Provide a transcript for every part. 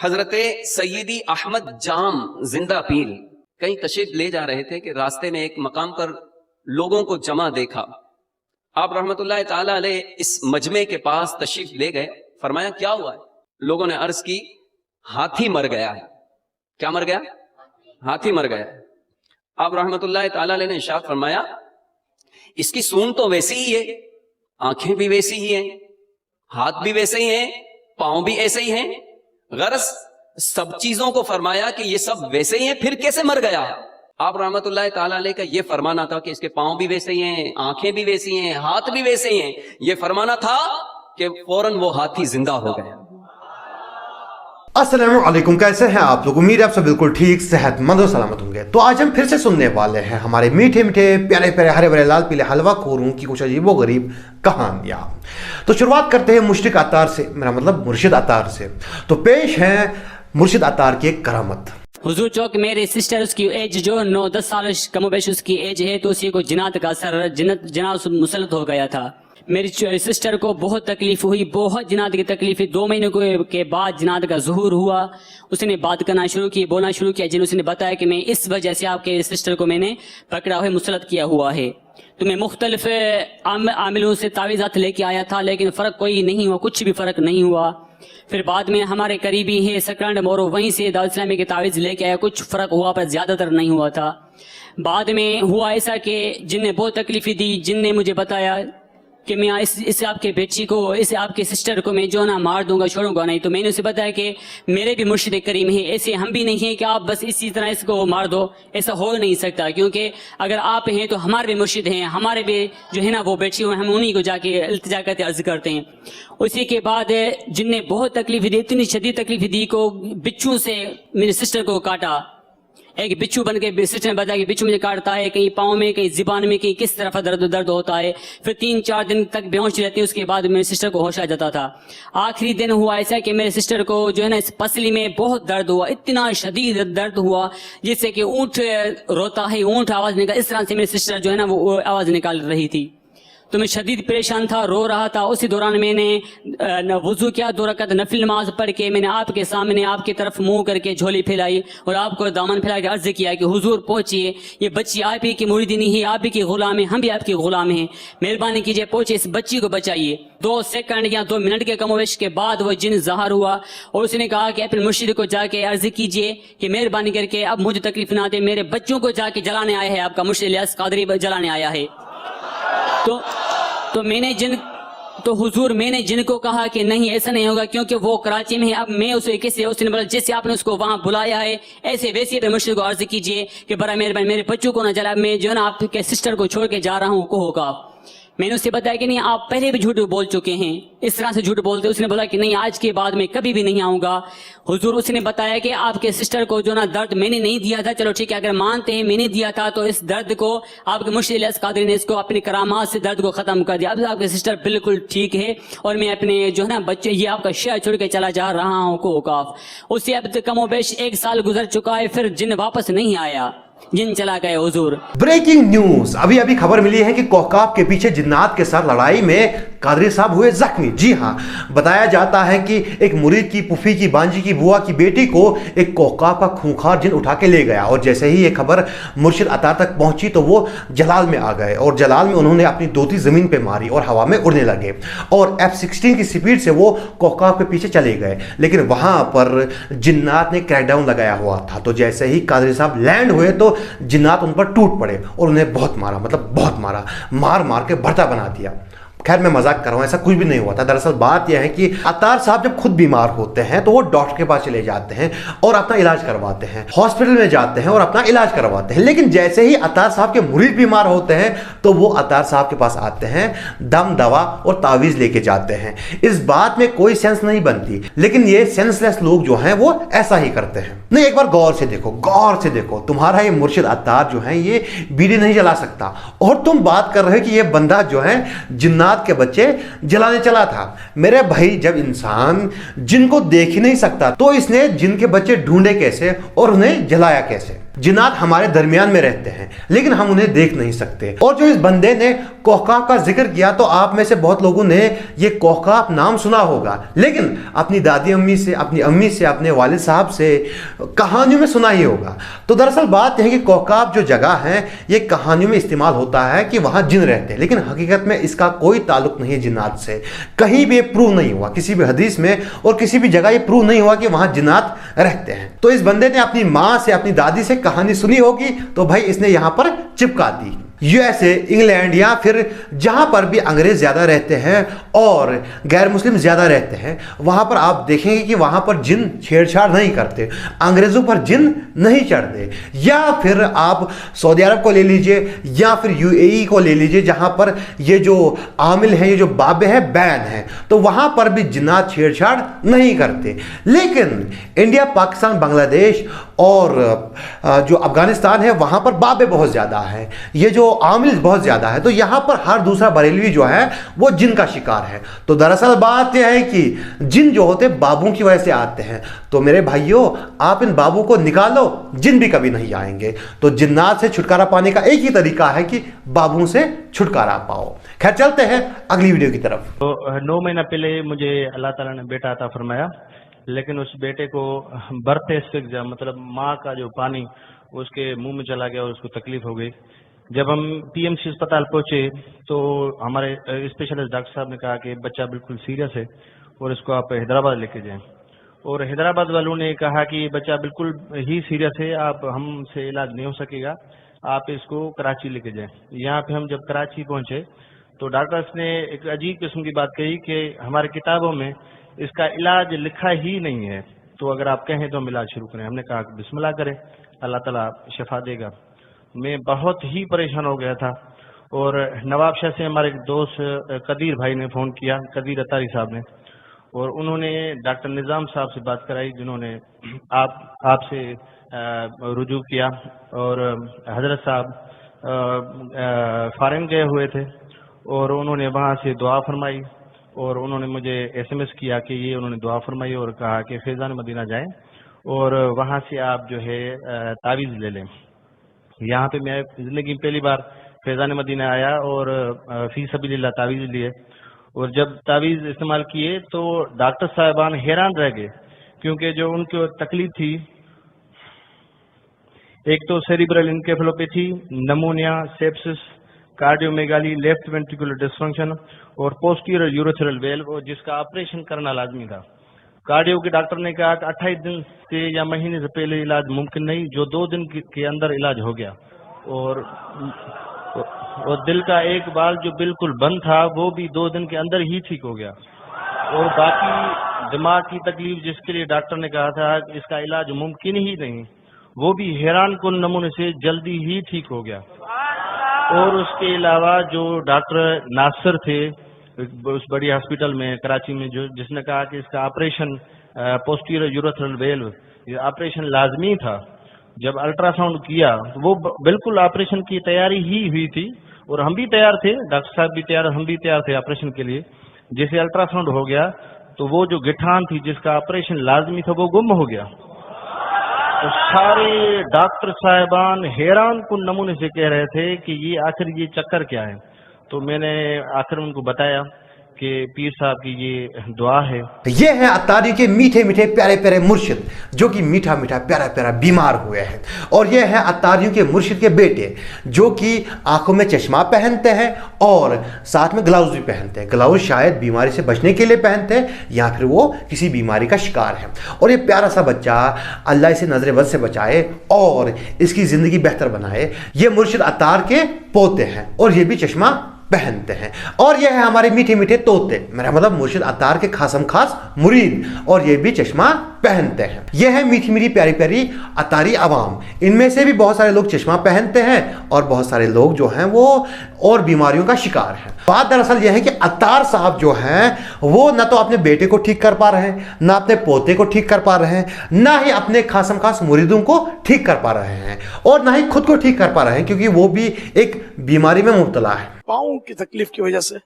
حضرت سیدی احمد جام زندہ پیر کہیں تشریف لے جا رہے تھے کہ راستے میں ایک مقام پر لوگوں کو جمع دیکھا. آپ رحمت اللہ تعالی علیہ اس مجمع کے پاس تشریف لے گئے. فرمایا کیا ہوا ہے؟ لوگوں نے عرض کی ہاتھی مر گیا ہے. کیا مر گیا؟ ہاتھی مر گیا ہے. آپ رحمت اللہ تعالی علیہ نے ارشاد فرمایا اس کی سونڈ تو ویسی ہی ہے، آنکھیں بھی ویسی ہی ہیں، ہاتھ بھی ویسے ہی ہیں، پاؤں بھی ایسے ہی ہیں. غرض سب چیزوں کو فرمایا کہ یہ سب ویسے ہی ہیں، پھر کیسے مر گیا؟ آپ رحمت اللہ تعالی علیہ کا یہ فرمانا تھا کہ اس کے پاؤں بھی ویسے ہی ہیں، آنکھیں بھی ویسی ہیں، ہاتھ بھی ویسے ہی ہیں. یہ فرمانا تھا کہ فوراً وہ ہاتھی زندہ ہو گیا. السلام علیکم، کیسے ہیں آپ لوگ؟ امید ہے آپ سب بالکل ٹھیک، صحت مند و سلامت ہوں گے. تو آج ہم پھر سے سننے والے ہیں ہمارے میٹھے میٹھے پیارے پیارے ہرے بھرے لال پیلے حلوہ خوروں کی کچھ عجیب و غریب کہانیاں. تو شروعات کرتے ہیں مشرق عطار سے، میرا مطلب مرشد عطار سے. تو پیش ہے مرشد عطار کی ایک کرامت. حضور چوک میرے سسٹر، اس کی ایج جو 9-10 سال کم و بیش اس کی ایج ہے، تو اسی کو جنات کا اثر جنات مسلط ہو گیا تھا. میری سسٹر کو بہت تکلیف ہوئی، بہت جنات کی تکلیف ہوئی. 2 مہینے کے بعد جنات کا ظہور ہوا. اس نے بات کرنا شروع کی، بولنا شروع کیا. جن اس نے بتایا کہ میں اس وجہ سے آپ کے سسٹر کو میں نے پکڑا ہوا مسلط کیا ہوا ہے. تو میں مختلف عاملوں سے تعویذات لے کے آیا تھا، لیکن فرق کوئی نہیں ہوا، کچھ بھی فرق نہیں ہوا. پھر بعد میں ہمارے قریبی ہیں سکرانڈ مورو، وہیں سے دعوت اسلامی کی تعویذ لے کے آیا. کچھ فرق ہوا پر زیادہ تر نہیں ہوا تھا. بعد میں ہوا ایسا کہ جن نے بہت تکلیف دی. جن نے مجھے بتایا کہ میں اس آپ کے بیٹی کو، اس آپ کے سسٹر کو میں جو نا مار دوں گا، چھوڑوں گا نہیں. تو میں نے اسے بتایا کہ میرے بھی مرشد کریم ہیں، ایسے ہم بھی نہیں ہیں کہ آپ بس اسی طرح اس کو مار دو. ایسا ہو نہیں سکتا، کیونکہ اگر آپ ہیں تو ہمارے بھی مرشد ہیں، ہمارے بھی جو ہے نا وہ بیٹی ہوئے، ہم انہیں کو جا کے التجا کرتے عرض کرتے ہیں. اسی کے بعد جن نے بہت تکلیف دی، اتنی شدید تکلیف دی کو بچھو سے میرے سسٹر کو کاٹا. ایک بچھو بن کے سسٹر نے بتایا کہ بچھو مجھے کاٹتا ہے، کہیں پاؤں میں، کہیں زبان میں، کہیں کس طرف درد ہوتا ہے. پھر 3-4 دن تک بے ہوش رہتی. اس کے بعد میرے سسٹر کو ہوش آ جاتا تھا. آخری دن ہوا ایسا کہ میرے سسٹر کو جو ہے نا اس پسلی میں بہت درد ہوا، اتنا شدید درد ہوا جس سے کہ اونٹ روتا ہے، اونٹ آواز نکال، اس طرح سے میرے سسٹر جو ہے نا وہ آواز نکال رہی تھی. تو میں شدید پریشان تھا، رو رہا تھا. اسی دوران میں نے وضو کیا، 2 رکعت نفل نماز پڑھ کے میں نے آپ کے سامنے آپ کی طرف منہ کر کے جھولی پھیلائی اور آپ کو دامن پھیلا کے عرض کیا کہ حضور پہنچیے، یہ بچی آپ ہی کی مریدنی ہے، آپ ہی کی غلام ہے، ہم بھی آپ کے غلام ہیں، مہربانی کیجیے پہنچے، اس بچی کو بچائیے. 2 سیکنڈ یا 2 منٹ کے کم و بیش کے بعد وہ جن ظاہر ہوا اور اس نے کہا کہ اپنے مرشد کو جا کے عرض کیجیے کہ مہربانی کر کے اب مجھے تکلیف نہ دے، میرے بچوں کو جا کے جلانے آیا ہے، آپ کا مرشد الیاس قادری جلانے آیا ہے. تو حضور میں نے جن کو کہا کہ نہیں ایسا نہیں ہوگا، کیونکہ وہ کراچی میں ہے. اب میں اسے کیسے، اس نے بولا جیسے آپ نے اس کو وہاں بلایا ہے ایسے ویسے اپنے مرشد کو عرض کیجئے کہ برائے مہربانی میرے بچوں کو نہ جلا، میں جو ہے نا آپ کے سسٹر کو چھوڑ کے جا رہا ہوں کو ہوگا. میں نے اسے بتایا کہ نہیں آپ پہلے بھی جھوٹ بول چکے ہیں، اس طرح سے جھوٹ بولتے. اس نے بولا کہ نہیں آج کے بعد میں کبھی بھی نہیں آؤں گا. حضور اس نے بتایا کہ آپ کے سسٹر کو جو نا درد میں نے نہیں دیا تھا، چلو ٹھیک ہے اگر مانتے ہیں میں نے دیا تھا، تو اس درد کو آپ کے مرشد الیاس قادری نے اس کو اپنی کرامات سے درد کو ختم کر دیا. اب آپ کے سسٹر بالکل ٹھیک ہے اور میں اپنے جو ہے نا بچے، یہ آپ کا شہر چھوڑ کے چلا جا رہا ہوں کو اوقاف. اس سے اب کم و بیش 1 سال گزر چکا ہے، پھر جن واپس نہیں آیا، جن چلا گئے حضور. بریکنگ نیوز، ابھی خبر ملی ہے کہ کوکاب کے پیچھے جنات کے ساتھ لڑائی میں قادری صاحب ہوئے زخمی. جی ہاں، بتایا جاتا ہے کہ ایک مرید کی پھوپھی کی، بانجی کی، بوا کی بیٹی کو ایک کوکاب کا خونخوار جن اٹھا کے لے گیا. اور جیسے ہی یہ خبر مرشد عطار تک پہنچی تو وہ جلال میں آ گئے اور جلال میں انہوں نے اپنی دوتی زمین پہ ماری اور ہوا میں اڑنے لگے اور F-16 کی سپیڈ سے وہ کوکاب کے پیچھے چلے گئے. لیکن وہاں پر جنات نے کریک ڈاؤن لگایا ہوا تھا. تو جیسے ہی قادری صاحب لینڈ ہوئے تو جنات ان پر ٹوٹ پڑے اور انہیں بہت مارا، مطلب بہت مارا، مار کے بھرتا بنا دیا. خیر میں مذاق کر رہا ہوں، ایسا کچھ بھی نہیں ہوا تھا. دراصل بات یہ ہے کہ عطار صاحب جب خود بیمار ہوتے ہیں تو وہ ڈاکٹر کے پاس چلے جاتے ہیں اور اپنا علاج کرواتے ہیں، ہاسپٹل میں جاتے ہیں اور اپنا علاج کرواتے ہیں. لیکن جیسے ہی عطار صاحب کے مرید بیمار ہوتے ہیں تو وہ عطار صاحب کے پاس آتے ہیں، دم دوا اور تعویذ لے کے جاتے ہیں. اس بات میں کوئی سینس نہیں بنتی، لیکن یہ سینس لیس لوگ جو ہیں وہ ایسا ہی کرتے ہیں. نہیں، ایک بار غور سے دیکھو تمہارا یہ مرشد عطار جو ہے یہ بیڑی نہیں جلا سکتا اور تم بات کر رہے کہ یہ بندہ جو ہے جنات کے بچے جلانے چلا تھا. میرے بھائی، جب انسان جن کو دیکھ ہی نہیں سکتا تو اس نے جن کے بچے ڈھونڈے کیسے اور انہیں جلایا کیسے؟ जिन्नात हमारे दरमियान में रहते हैं लेकिन हम उन्हें देख नहीं सकते। और जो इस बंदे ने कोहकाफ का जिक्र किया, तो आप में से बहुत लोगों ने ये कोहकाफ नाम सुना होगा, लेकिन अपनी दादी अम्मी से, अपनी अम्मी से, अपने वालिद साहब से कहानियों में सुना ही होगा। तो दरअसल बात यह है कि कोहकाफ जो जगह है ये कहानियों में इस्तेमाल होता है कि वहां जिन रहते हैं, लेकिन हकीकत में इसका कोई ताल्लुक नहीं है जिन्नात से। कहीं भी प्रूव नहीं हुआ किसी भी हदीस में और किसी भी जगह ये प्रूव नहीं हुआ कि वहां जिन्नात रहते हैं। तो इस बंदे ने अपनी माँ से, अपनी दादी से कहानी सुनी होगी, तो भाई इसने यहां पर चिपका दी। यूएसए, इंग्लैंड या फिर जहां पर भी अंग्रेज ज्यादा रहते हैं और गैर मुस्लिम ज्यादा रहते हैं, वहां पर आप देखेंगे कि वहां पर जिन छेड़छाड़ नहीं करते, अंग्रेजों पर जिन नहीं चढ़ते। या फिर आप सऊदी अरब को ले लीजिए या फिर यूएई को ले लीजिए, जहां पर ये जो आमिल है, ये जो बाबे हैं, बैन है, तो वहां पर भी जिन्नात छेड़छाड़ नहीं करते। लेकिन इंडिया, पाकिस्तान, बांग्लादेश और जो अफगानिस्तान है, वहां पर बाबे बहुत ज्यादा है, ये जो आमिल बहुत ज्यादा है, तो यहां पर हर दूसरा बरेलवी जो है वो जिन का शिकार है। तो दरअसल बात यह है कि जिन जो होते बाबों की वजह से आते हैं। तो मेरे भाइयों, आप इन बाबों को निकालो, जिन भी कभी नहीं आएंगे। तो जिन्नात से छुटकारा पाने का एक ही तरीका है कि बाबों से छुटकारा पाओ। खैर, चलते हैं अगली वीडियो की तरफ। तो 9 महीना पहले मुझे अल्लाह ताला ने बेटा अता फरमाया, लेकिन उस बेटे को बर्थ एस्फिक्सिया, मतलब माँ का जो पानी उसके मुंह में चला गया और उसको तकलीफ हो गई। जब हम पीएमसी अस्पताल पहुंचे तो हमारे स्पेशलिस्ट डॉक्टर साहब ने कहा कि बच्चा बिल्कुल सीरियस है और इसको आप हैदराबाद लेके जाएं। और हैदराबाद वालों ने कहा कि बच्चा बिल्कुल ही सीरियस है, आप हमसे इलाज नहीं हो सकेगा, आप इसको कराची लेके जाएं। यहाँ पे हम जब कराची पहुंचे तो डॉक्टर्स ने एक अजीब किस्म की बात कही कि हमारे किताबों में इसका इलाज लिखा ही नहीं है, तो अगर आप कहें तो हम इलाज शुरू करें। हमने कहा कि बिस्मिल्लाह करें, अल्लाह ताला शिफा देगा। मैं बहुत ही परेशान हो गया था और नवाबशाह से हमारे एक दोस्त कदीर भाई ने फ़ोन किया, कदीर अतारी साहब ने, और उन्होंने डॉक्टर निज़ाम साहब से बात कराई, जिन्होंने आपसे रुजू किया। और हजरत साहब फॉरेन गए हुए थे और उन्होंने वहाँ से दुआ फरमाई और उन्होंने मुझे SMS किया कि ये उन्होंने दुआ फरमाई और कहा कि फैज़ान मदीना जाएं और वहाँ से आप जो है तावीज़ ले लें। यहाँ पे मैं ज़िंदगी में पहली बार फैज़ान मदीना आया और फी सबीलिल्लाह तावीज़ लिए, और जब तावीज़ इस्तेमाल किए तो डॉक्टर साहबान हैरान रह गए, क्योंकि जो उनको तकलीफ थी, एक तो cerebral encephalopathy, pneumonia, sepsis, cardiomegaly, left ventricular dysfunction और पोस्टीरियर यूरेथ्रल वेल्व, जिसका ऑपरेशन करना लाजमी था। कार्डियो के डॉक्टर ने कहा कि 28 दिन से या महीने से पहले इलाज मुमकिन नहीं, जो 2 दिन के अंदर इलाज हो गया। और दिल का एक बाल जो बिल्कुल बंद था वो भी 2 दिन के अंदर ही ठीक हो गया। और बाकी दिमाग की तकलीफ जिसके लिए डॉक्टर ने कहा था कि इसका इलाज मुमकिन ही नहीं, वो भी हैरान कुन नमूने से जल्दी ही ठीक हो गया। और उसके अलावा जो डॉक्टर नासिर थे उस बड़ी हॉस्पिटल में कराची में, जो जिसने कहा कि इसका ऑपरेशन पोस्टीरियर यूरेथ्रल वेल्व, ये ऑपरेशन लाजमी था। जब अल्ट्रासाउंड किया तो वो बिल्कुल ऑपरेशन की तैयारी ही हुई थी और हम भी तैयार थे, डॉक्टर साहब भी तैयार, हम भी तैयार थे ऑपरेशन के लिए। जैसे अल्ट्रासाउंड हो गया तो वो जो गिठान थी जिसका ऑपरेशन लाजमी था वो गुम हो गया। तो सारे डॉक्टर साहिबान हैरान कुन नमूने से कह रहे थे कि ये आखिर ये चक्कर क्या है। तो मैंने आखिर उनको बताया कि पीर साहब की ये दुआ है। ये है अत्तारी के मीठे मीठे प्यारे प्यारे मुर्शिद, जो कि मीठा मीठा प्यारा प्यारा बीमार हुए हैं। और ये है अत्तारियों के मुर्शिद के बेटे, जो कि आंखों में चश्मा पहनते हैं और साथ में ग्लव्स भी पहनते हैं। ग्लव्स शायद बीमारी से बचने के लिए पहनते हैं या फिर वो किसी बीमारी का शिकार है। और ये प्यारा सा बच्चा, अल्लाह इसे नजर बद से बचाए और इसकी जिंदगी बेहतर बनाए। ये मुर्शिद अत्तार के पोते हैं और ये भी चश्मा पहनते हैं। और यह है हमारे मीठे मीठे तोते, मेरा मतलब मुर्शिद अत्तार के खासम खास मुरीद, और ये भी चश्मा पहनते हैं। यह है मीठी मीठी प्यारी प्यारी अत्तारी आवाम। इनमें से भी बहुत सारे लोग चश्मा पहनते हैं और बहुत सारे लोग जो हैं वो और बीमारियों का शिकार हैं। बात दरअसल यह है कि अत्तार साहब जो हैं वो ना तो अपने बेटे को ठीक कर पा रहे हैं, ना अपने पोते को ठीक कर पा रहे हैं, ना ही अपने खासम खास मुरीदों को ठीक कर पा रहे हैं, और ना ही खुद को ठीक कर पा रहे हैं, क्योंकि वो भी एक बीमारी में मुब्तला है। पाँव की तकलीफ की वजह से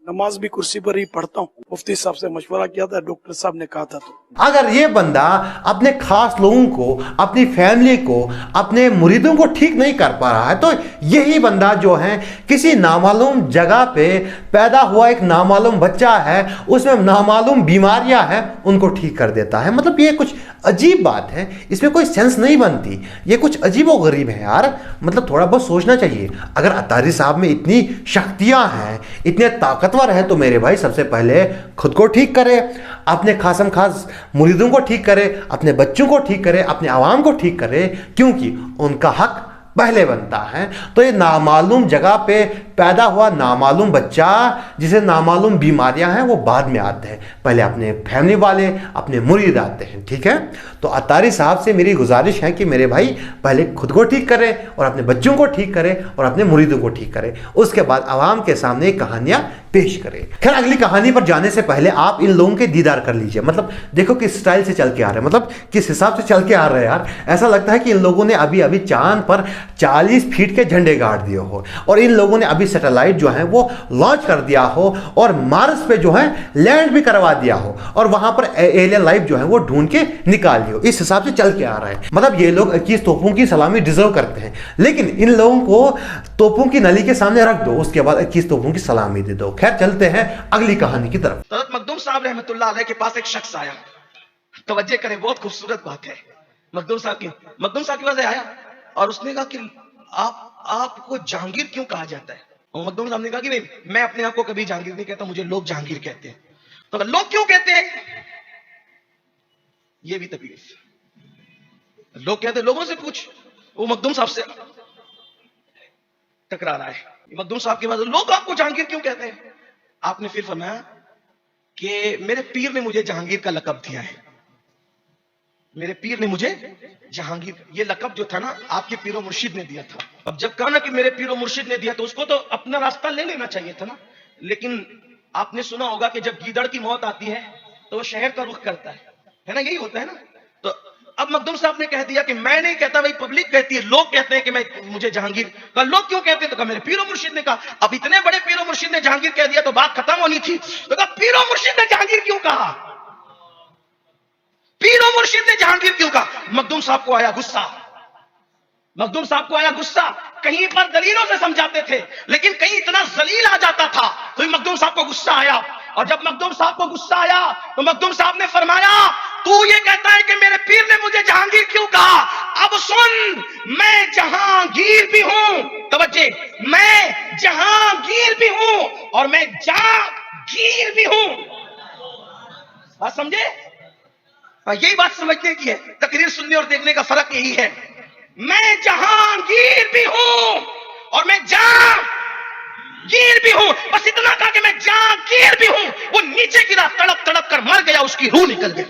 नमाज भी कुर्सी पर ही पढ़ता हूँ। मुफ्ती साहब से मशवरा किया था, डॉक्टर साहब ने कहा था तो। अगर ये बंदा अपने खास लोगों को, अपनी फैमिली को, अपने मुरीदों को ठीक नहीं कर पा रहा है, तो यही बंदा जो है किसी नामालूम जगह पे पैदा हुआ एक नामालूम बच्चा है, उसमें नामालूम बीमारियां हैं, उनको ठीक कर देता है। मतलब ये कुछ अजीब बात है, इसमें कोई सेंस नहीं बनती, ये कुछ अजीब व गरीब है यार। मतलब थोड़ा बहुत सोचना चाहिए। अगर अतारी साहब में इतनी शक्तियां हैं, इतने ताकतवर हैं, तो मेरे भाई सबसे पहले खुद को ठीक करे, अपने खासम खास मुरीदों को ठीक करे, अपने बच्चों को ठीक करे, अपने आवाम को ठीक करे, क्योंकि उनका हक पहले बनता है। तो ये नामालूम जगह पे पैदा हुआ नामालूम बच्चा जिसे नामालूम बीमारियां हैं, वो बाद में आते हैं, पहले अपने फैमिली वाले, अपने मुरीद आते हैं। ठीक है, तो अतारी साहब से मेरी गुजारिश है कि मेरे भाई पहले खुद को ठीक करें और अपने बच्चों को ठीक करें और अपने मुरीदों को ठीक करें, उसके बाद आवाम के सामने कहानियां पेश करें। खैर, अगली कहानी पर जाने से पहले आप इन लोगों के दीदार कर लीजिए। मतलब देखो किस स्टाइल से चल के आ रहे हैं, मतलब किस हिसाब से चल के आ रहे हैं यार। ऐसा लगता है कि इन लोगों ने अभी अभी चांद पर 40 फीट के झंडे गाड़ दिए हो, और इन लोगों ने अभी सैटेलाइट जो है वो लॉन्च कर दिया हो, और मार्स पे जो है लैंड भी करवा दिया हो, और वहां पर एलियन लाइफ जो है वो ढूंढ के निकाल लियो। इस हिसाब से चल के आ रहा है। मतलब ये लोग 21 तोपों की सलामी डिजर्व करते हैं, लेकिन इन लोगों को तोपों की नली के सामने रख दो, उसके बाद 21 तोपों की सलामी दे दो। खैर, चलते हैं अगली कहानी की तरफ। हज़रत मखदूम साहब रहमतुल्लाह अलैह के पास एक शख्स आया। तवज्जो करें, बहुत खूबसूरत बात है। मखदूम साहब के पास आया और उसने कहा कि आपको जहांगीर क्यों कहा जाता है? और मखदूम साहब ने कहा कि नहीं, मैं अपने आप को कभी जहांगीर नहीं कहता, मुझे लोग जहांगीर कहते हैं। तो लोग क्यों कहते हैं? ये भी तकलीफ। लोग कहते हैं, लोगों से पूछ। वो मखदूम साहब से टकरा रहा है। मखदूम साहब के पास, लोग आपको जहांगीर क्यों कहते हैं? आपने फिर फरमाया कि मेरे पीर ने मुझे जहांगीर का लक़ब दिया है। मेरे पीर ने मुझे जहांगीर, ये लक़ब जो था ना, आपके पीरो मुर्शिद ने दिया था। अब जब कहा ना कि मेरे पीरो मुर्शिद ने दिया, तो उसको तो अपना रास्ता ले लेना चाहिए था ना। लेकिन आपने सुना होगा कि जब गीदड़ की मौत आती है तो वो शहर का रुख करता है ना, यही होता है ना। तो अब मखदूम साहब ने कह दिया कि मैं नहीं कहता, भाई पब्लिक कहती है, लोग कहते हैं कि मुझे जहांगीर। कहा लोग क्यों कहते हैं? तो कहा मेरे पीरो मुर्शिद ने कहा। अब इतने बड़े पीरो मुर्शिद ने जहांगीर कह दिया तो बात खत्म होनी थी। तो कहा पीरो मुर्शिद ने जहांगीर क्यों कहा? पीरो मुर्शिद ने जहांगीर क्यों कहा? मखदूम साहब को आया गुस्सा। मखदूम साहब को आया गुस्सा। कहीं पर दलीलों से समझाते थे, लेकिन कहीं इतना जलील आ जाता था तो मखदूम साहब को गुस्सा आया। और जब मखदूम साहब को गुस्सा आया तो मखदूम साहब ने फरमाया, तू ये कहता है कि मेरे पीर ने मुझे जहांगीर क्यों कहा? अब सुन, मैं जहांगीर भी हूं। तवज्जो, मैं जहांगीर भी हूं और मैं जागीर भी हूं। बात समझे? यही बात समझने की है। तकरीर सुनने और देखने का फर्क यही है। मैं जहांगीर भी हूं और मैं जागीर भी हूं। बस इतना कहा कि मैं जागीर भी हूं। वो नीचे गिरा, तड़प तड़प कर मर गया, उसकी रूह निकल गई।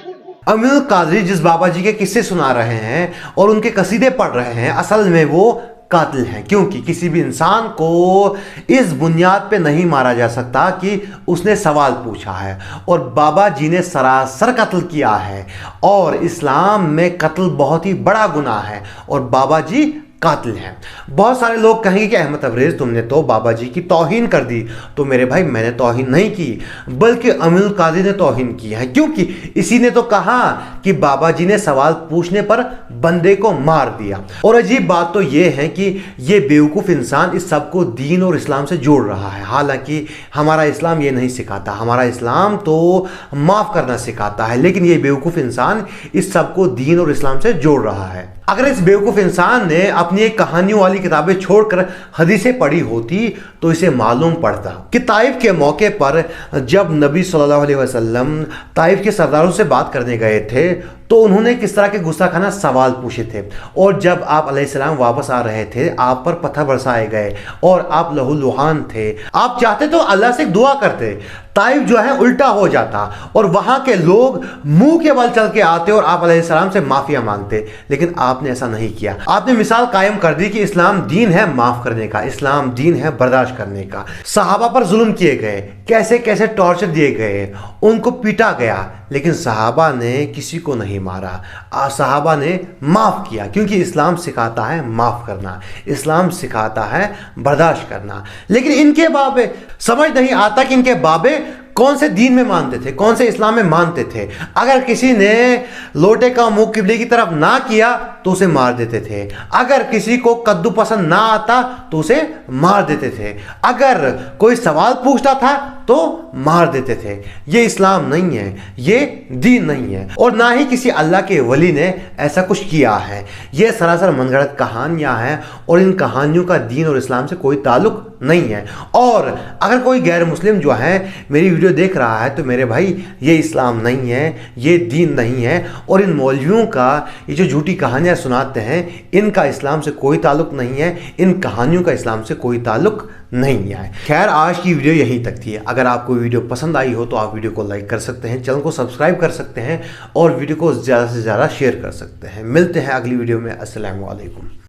अमीरुल कादरी जिस बाबा जी के किस्से सुना रहे हैं और उनके कसीदे पढ़ रहे हैं, असल में वो कातिल हैं, क्योंकि किसी भी इंसान को इस बुनियाद पे नहीं मारा जा सकता कि उसने सवाल पूछा है, और बाबा जी ने सरासर कत्ल किया है, और इस्लाम में कत्ल बहुत ही बड़ा गुनाह है, और बाबा जी कातिल हैं। बहुत सारे लोग कहेंगे कि अहमद तबरेज़ तुमने तो बाबा जी की तौहीन कर दी। तो मेरे भाई, मैंने तौहीन नहीं की, बल्कि अमीरुल कादरी ने तौहीन की है, क्योंकि इसी ने तो कहा कि बाबा जी ने सवाल पूछने पर बंदे को मार दिया। और अजीब बात तो ये है कि ये बेवकूफ़ इंसान इस सब को दीन और इस्लाम से जोड़ रहा है, हालांकि हमारा इस्लाम ये नहीं सिखाता। हमारा इस्लाम तो माफ़ करना सिखाता है, लेकिन ये बेवकूफ़ इंसान इस सब को दीन और इस्लाम से जोड़ रहा है। अगर इस बेवकूफ़ इंसान ने अपनी एक कहानियों वाली किताबें छोड़कर हदीसें पढ़ी होती तो इसे मालूम पड़ता कि ताइफ के मौके पर जब नबी सल्लल्लाहु अलैहि वसल्लम ताइफ के सरदारों से बात करने गए थे तो उन्होंने किस तरह के गुस्साखाना सवाल पूछे थे, और जब आप अलैहिस्सलाम वापस आ रहे थे आप पर पत्थर बरसाए गए और आप लहूलुहान थे। आप चाहते तो अल्लाह से दुआ करते, ताइफ जो है उल्टा हो जाता और वहां के लोग मुंह के बल चल के आते और आप अलैहिस्सलाम से माफिया मांगते, लेकिन आपने ऐसा नहीं किया। आपने मिसाल कायम कर दी कि इस्लाम दीन है माफ करने का, इस्लाम दीन है बर्दाश्त करने का। सहाबा पर जुल्म किए गए, कैसे कैसे टॉर्चर दिए गए, उनको पीटा गया, لیکن صحابہ نے کسی کو نہیں مارا، صحابہ نے معاف کیا، کیونکہ اسلام سکھاتا ہے معاف کرنا، اسلام سکھاتا ہے برداشت کرنا۔ لیکن ان کے بابے سمجھ نہیں آتا کہ ان کے بابے کون سے دین میں مانتے تھے، کون سے اسلام میں مانتے تھے۔ اگر کسی نے لوٹے کا منہ قبلے کی طرف نہ کیا تو اسے مار دیتے تھے، اگر کسی کو کدو پسند نہ آتا تو اسے مار دیتے تھے، اگر کوئی سوال پوچھتا تھا تو مار دیتے تھے۔ یہ اسلام نہیں ہے، یہ دین نہیں ہے، اور نہ ہی کسی اللہ کے ولی نے ایسا کچھ کیا ہے۔ یہ سراسر من گھڑت کہانیاں ہیں، اور ان کہانیوں کا دین اور اسلام سے کوئی تعلق نہیں ہے۔ اور اگر کوئی غیر مسلم جو ہے میری ویڈیو دیکھ رہا ہے تو میرے بھائی یہ اسلام نہیں ہے، یہ دین نہیں ہے، اور ان مولویوں کا یہ جو جھوٹی کہانیاں سناتے ہیں ان کا اسلام سے کوئی تعلق نہیں ہے، ان کہانیوں کا اسلام سے کوئی تعلق نہیں ہے۔ خیر، آج کی ویڈیو یہیں تک تھی۔ اگر آپ کو ویڈیو پسند آئی ہو تو آپ ویڈیو کو لائک کر سکتے ہیں، چینل کو سبسکرائب کر سکتے ہیں، اور ویڈیو کو زیادہ سے زیادہ شیئر کر سکتے ہیں۔ ملتے ہیں اگلی ویڈیو میں۔ السلام علیکم۔